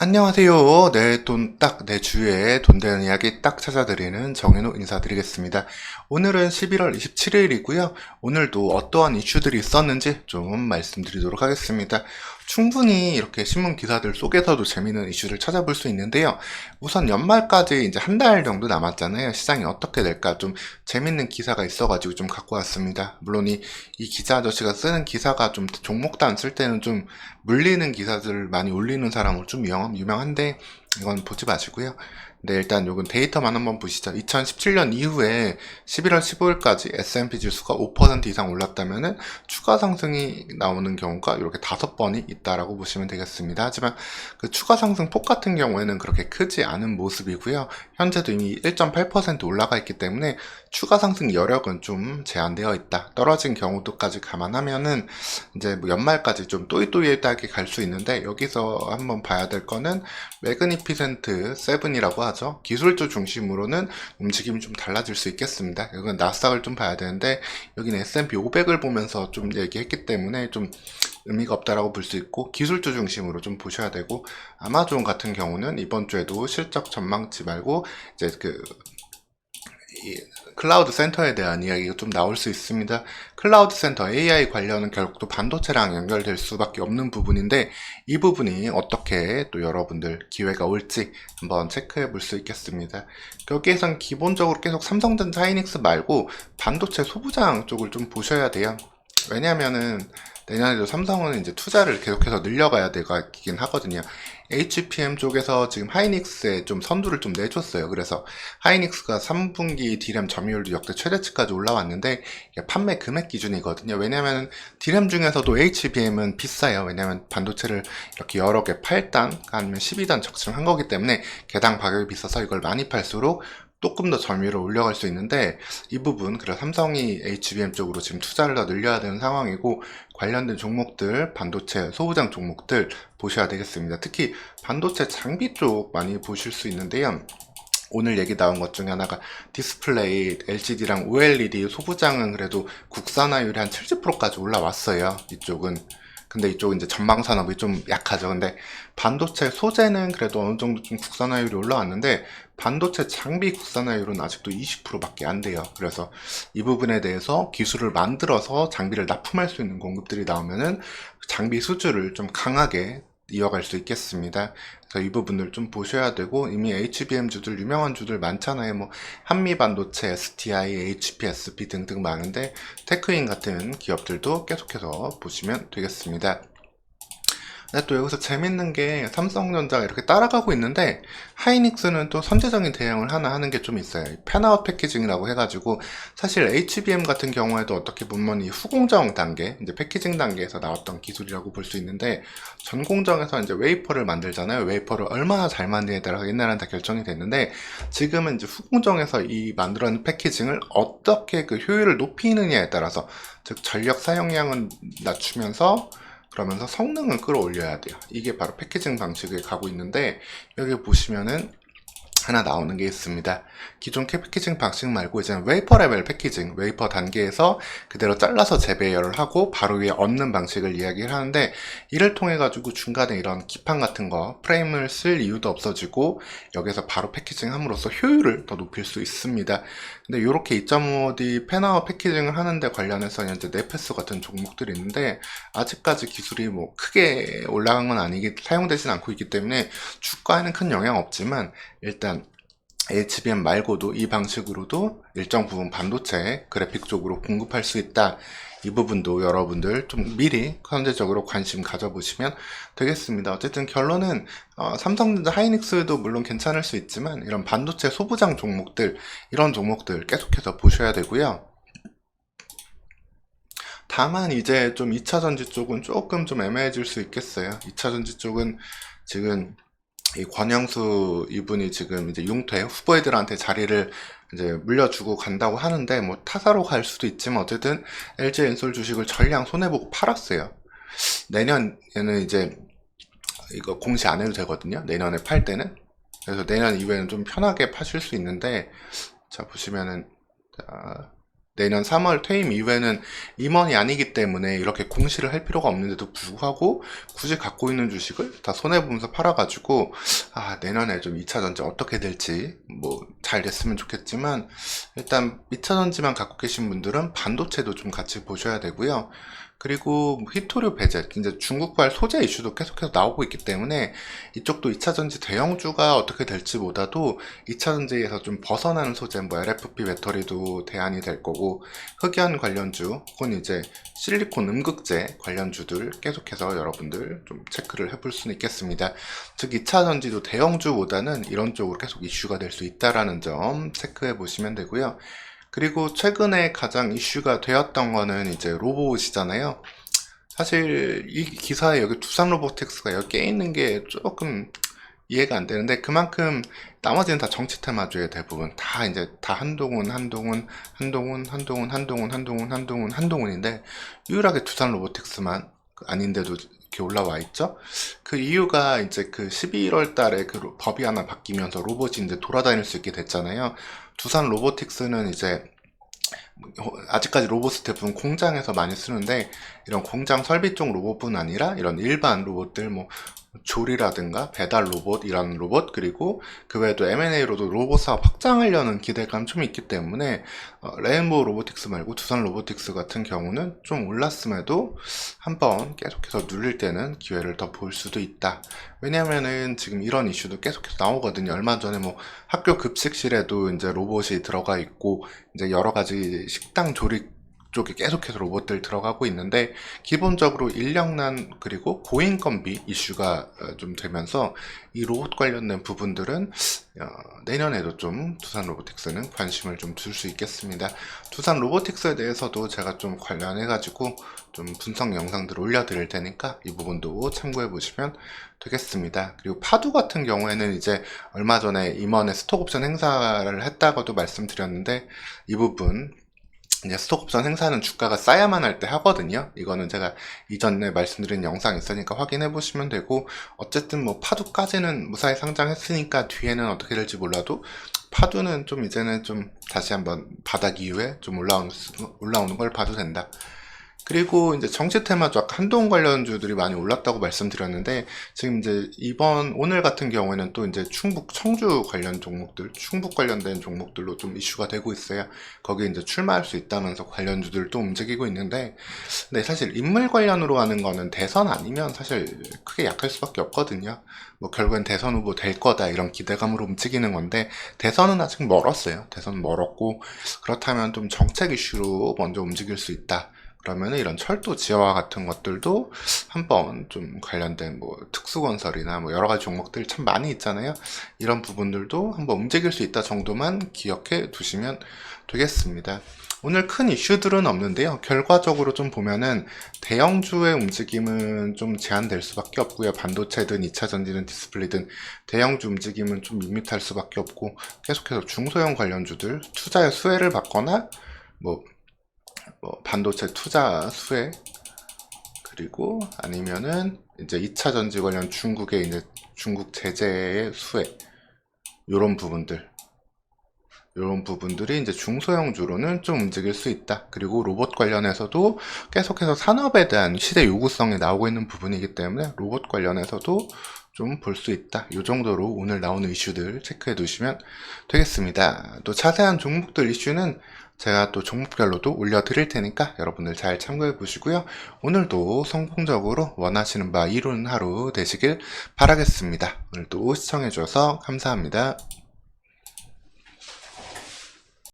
안녕하세요. 내 돈 딱 내 주위에 돈 되는 이야기 딱 찾아드리는 정현우 인사드리겠습니다. 오늘은 11월 27일이고요. 오늘도 어떠한 이슈들이 있었는지 좀 말씀드리도록 하겠습니다. 충분히 이렇게 신문 기사들 속에서도 재미있는 이슈를 찾아볼 수 있는데요. 우선 연말까지 이제 한 달 정도 남았잖아요. 시장이 어떻게 될까 좀 재밌는 기사가 있어가지고 좀 갖고 왔습니다. 물론 이 기자 아저씨가 쓰는 기사가 좀 종목단 쓸 때는 좀 물리는 기사들 많이 올리는 사람으로 좀 유명한데 이건 보지 마시고요. 네, 일단 요건 데이터만 한번 보시죠. 2017년 이후에 11월 15일까지 S&P 지수가 5% 이상 올랐다면은 추가 상승이 나오는 경우가 이렇게 5번이 있다라고 보시면 되겠습니다. 하지만 그 추가 상승 폭 같은 경우에는 그렇게 크지 않은 모습이고요. 현재도 이미 1.8% 올라가 있기 때문에 추가 상승 여력은 좀 제한되어 있다. 떨어진 경우도까지 감안하면은 이제 뭐 연말까지 좀 또이또이하게 갈 수 있는데 여기서 한번 봐야 될 거는 매그니피센트 7이라고 하죠. 기술주 중심으로는 움직임이 좀 달라질 수 있겠습니다. 이건 나스닥을 좀 봐야 되는데 여기는 S&P 500을 보면서 좀 얘기했기 때문에 좀 의미가 없다라고 볼 수 있고 기술주 중심으로 좀 보셔야 되고 아마존 같은 경우는 이번 주에도 실적 전망치 말고 이제 이 클라우드 센터에 대한 이야기가 좀 나올 수 있습니다. 클라우드 센터 AI 관련은 결국 또 반도체랑 연결될 수밖에 없는 부분인데 이 부분이 어떻게 또 여러분들 기회가 올지 한번 체크해 볼 수 있겠습니다. 여기에선 기본적으로 계속 삼성전자 하이닉스 말고 반도체 소부장 쪽을 좀 보셔야 돼요. 왜냐면은 내년에도 삼성은 이제 투자를 계속해서 늘려가야 되긴 하거든요. HPM 쪽에서 지금 하이닉스에 좀 선두를 좀 내줬어요. 그래서 하이닉스가 3분기 D램 점유율도 역대 최대치까지 올라왔는데 이게 판매 금액 기준이거든요. 왜냐면 D램 중에서도 HBM은 비싸요. 왜냐면 반도체를 이렇게 여러 개 8단 아니면 12단 적층한 거기 때문에 개당 가격이 비싸서 이걸 많이 팔수록 조금 더 점유율을 올려갈 수 있는데 이 부분 그래서 삼성이 HBM 쪽으로 지금 투자를 더 늘려야 되는 상황이고 관련된 종목들 반도체 소부장 종목들 보셔야 되겠습니다. 특히 반도체 장비 쪽 많이 보실 수 있는데요. 오늘 얘기 나온 것 중에 하나가 디스플레이, LCD랑 OLED 소부장은 그래도 국산화율이 한 70%까지 올라왔어요. 이쪽은. 근데 이쪽은 이제 전방 산업이 좀 약하죠. 근데 반도체 소재는 그래도 어느 정도 좀 국산화율이 올라왔는데 반도체 장비 국산화율은 아직도 20%밖에 안 돼요. 그래서 이 부분에 대해서 기술을 만들어서 장비를 납품할 수 있는 공급들이 나오면은 장비 수주를 좀 강하게 이어갈 수 있겠습니다. 그래서 이 부분을 좀 보셔야 되고 이미 HBM 주들 유명한 주들 많잖아요. 뭐 한미반도체, STI, HPSP 등등 많은데 테크인 같은 기업들도 계속해서 보시면 되겠습니다. 근데 또 여기서 재밌는 게 삼성전자가 이렇게 따라가고 있는데 하이닉스는 또 선제적인 대응을 하나 하는 게 좀 있어요. 팬아웃 패키징이라고 해가지고 사실 HBM 같은 경우에도 어떻게 보면 이 후공정 단계, 이제 패키징 단계에서 나왔던 기술이라고 볼 수 있는데 전공정에서 이제 웨이퍼를 만들잖아요. 웨이퍼를 얼마나 잘 만드냐에 따라 옛날에는 다 결정이 됐는데 지금은 이제 후공정에서 이 만들어낸 패키징을 어떻게 그 효율을 높이느냐에 따라서 즉 전력 사용량은 낮추면서 그러면서 성능을 끌어올려야 돼요. 이게 바로 패키징 방식에 가고 있는데 여기 보시면은 하나 나오는 게 있습니다. 기존 패키징 방식 말고 이제 웨이퍼 레벨 패키징, 웨이퍼 단계에서 그대로 잘라서 재배열을 하고 바로 위에 얹는 방식을 이야기를 하는데 이를 통해 가지고 중간에 이런 기판 같은 거 프레임을 쓸 이유도 없어지고 여기서 바로 패키징 함으로써 효율을 더 높일 수 있습니다. 근데 이렇게 2.5D 팬아웃 패키징을 하는데 관련해서 이제 네페스 같은 종목들이 있는데 아직까지 기술이 뭐 크게 올라간 건 아니기 사용되진 않고 있기 때문에 주가에는 큰 영향 없지만 일단 HBM 말고도 이 방식으로도 일정 부분 반도체 그래픽 쪽으로 공급할 수 있다. 이 부분도 여러분들 좀 미리 선제적으로 관심 가져보시면 되겠습니다. 어쨌든 결론은 삼성전자 하이닉스도 물론 괜찮을 수 있지만 이런 반도체 소부장 종목들 이런 종목들 계속해서 보셔야 되고요. 다만 이제 좀 2차전지 쪽은 조금 좀 애매해질 수 있겠어요. 2차전지 쪽은 지금 이 권영수 이분이 지금 이제 융퇴 후보들한테 자리를 이제 물려주고 간다고 하는데 뭐 타사로 갈 수도 있지만 어쨌든 LG엔솔 주식을 전량 손해보고 팔았어요. 내년에는 이제 이거 공시 안 해도 되거든요. 내년에 팔 때는. 그래서 내년 이후에는 좀 편하게 파실 수 있는데 자 보시면은 자, 내년 3월 퇴임 이후에는 임원이 아니기 때문에 이렇게 공시를 할 필요가 없는데도 불구하고 굳이 갖고 있는 주식을 다 손해보면서 팔아가지고 내년에 좀 2차전지 어떻게 될지 뭐 잘 됐으면 좋겠지만, 일단 2차전지만 갖고 계신 분들은 반도체도 좀 같이 보셔야 되고요. 그리고 히토류 배제, 이제 중국발 소재 이슈도 계속해서 나오고 있기 때문에 이쪽도 2차전지 대형주가 어떻게 될지 보다도 2차전지에서 좀 벗어나는 소재, 뭐 LFP 배터리도 대안이 될 거고, 흑연 관련주 혹은 이제 실리콘 음극재 관련주들 계속해서 여러분들 좀 체크를 해볼 수는 있겠습니다. 즉 2차전지도 대형주보다는 이런 쪽으로 계속 이슈가 될 수 있다라는 점 체크해 보시면 되고요. 그리고 최근에 가장 이슈가 되었던 거는 이제 로봇이잖아요. 사실 이 기사에 여기 두산 로보틱스가 여기 깨 있는 게 조금 이해가 안 되는데, 그만큼 나머지는 다 정치 테마주의 대부분 다 이제 다 한동훈인데, 유일하게 두산 로보틱스만 아닌데도 이렇게 올라와 있죠. 그 이유가 이제 그 11월 달에 그 법이 하나 바뀌면서 로봇이 이제 돌아다닐 수 있게 됐잖아요. 두산 로보틱스는 이제 아직까지 로봇을 대부분 공장에서 많이 쓰는데, 이런 공장 설비 쪽 로봇뿐 아니라 이런 일반 로봇들, 뭐 조리라든가 배달 로봇, 이런 로봇, 그리고 그 외에도 M&A로도 로봇 사업 확장하려는 기대감 좀 있기 때문에 레인보우 로보틱스 말고 두산 로보틱스 같은 경우는 좀 올랐음에도 한번 계속해서 눌릴 때는 기회를 더 볼 수도 있다. 왜냐면은 지금 이런 이슈도 계속해서 나오거든요. 얼마 전에 뭐 학교 급식실에도 이제 로봇이 들어가 있고, 이제 여러 가지 식당 조리 쪽에 계속해서 로봇들 들어가고 있는데, 기본적으로 인력난 그리고 고인건비 이슈가 좀 되면서 이 로봇 관련된 부분들은 내년에도 좀 두산 로보틱스는 관심을 좀 둘 수 있겠습니다. 두산 로보틱스에 대해서도 제가 좀 관련해가지고 좀 분석 영상들을 올려드릴 테니까 이 부분도 참고해 보시면 되겠습니다. 그리고 파두 같은 경우에는 이제 얼마 전에 임원의 스톡옵션 행사를 했다고도 말씀드렸는데, 이 부분 이제 스톡옵션 행사는 주가가 쌓야만 할 때 하거든요. 이거는 제가 이전에 말씀드린 영상이 있으니까 확인해 보시면 되고, 어쨌든 뭐 파두까지는 무사히 상장했으니까 뒤에는 어떻게 될지 몰라도 파두는 좀 이제는 좀 다시 한번 바닥 이후에 좀 올라오는 걸 봐도 된다. 그리고 이제 정치 테마주, 아까 한동 관련주들이 많이 올랐다고 말씀드렸는데, 지금 이제 오늘 같은 경우에는 또 이제 충북 청주 관련 종목들, 충북 관련된 종목들로 좀 이슈가 되고 있어요. 거기 이제 출마할 수 있다면서 관련주들도 움직이고 있는데, 근데 사실 인물 관련으로 하는 거는 대선 아니면 사실 크게 약할 수밖에 없거든요. 뭐 결국엔 대선 후보 될 거다 이런 기대감으로 움직이는 건데, 대선은 아직 멀었어요. 대선 멀었고, 그렇다면 좀 정책 이슈로 먼저 움직일 수 있다. 그러면 이런 철도 지하화 같은 것들도 한번 좀 관련된 뭐 특수건설이나 뭐 여러 가지 종목들 참 많이 있잖아요. 이런 부분들도 한번 움직일 수 있다 정도만 기억해 두시면 되겠습니다. 오늘 큰 이슈들은 없는데요. 결과적으로 좀 보면은 대형주의 움직임은 좀 제한될 수밖에 없고요. 반도체든 2차전지든 디스플레이든 대형주 움직임은 좀 밋밋할 수밖에 없고, 계속해서 중소형 관련주들 투자의 수혜를 받거나 뭐 반도체 투자 수혜, 그리고 아니면은 이제 2차 전지 관련 중국의 이제 중국 제재의 수혜, 요런 부분들이 이제 중소형주로는 좀 움직일 수 있다. 그리고 로봇 관련해서도 계속해서 산업에 대한 시대 요구성이 나오고 있는 부분이기 때문에 로봇 관련해서도 좀 볼 수 있다. 이 정도로 오늘 나오는 이슈들 체크해 두시면 되겠습니다. 또 자세한 종목들 이슈는 제가 또 종목별로도 올려드릴 테니까 여러분들 잘 참고해 보시고요. 오늘도 성공적으로 원하시는 바 이루는 하루 되시길 바라겠습니다. 오늘도 시청해 주셔서 감사합니다.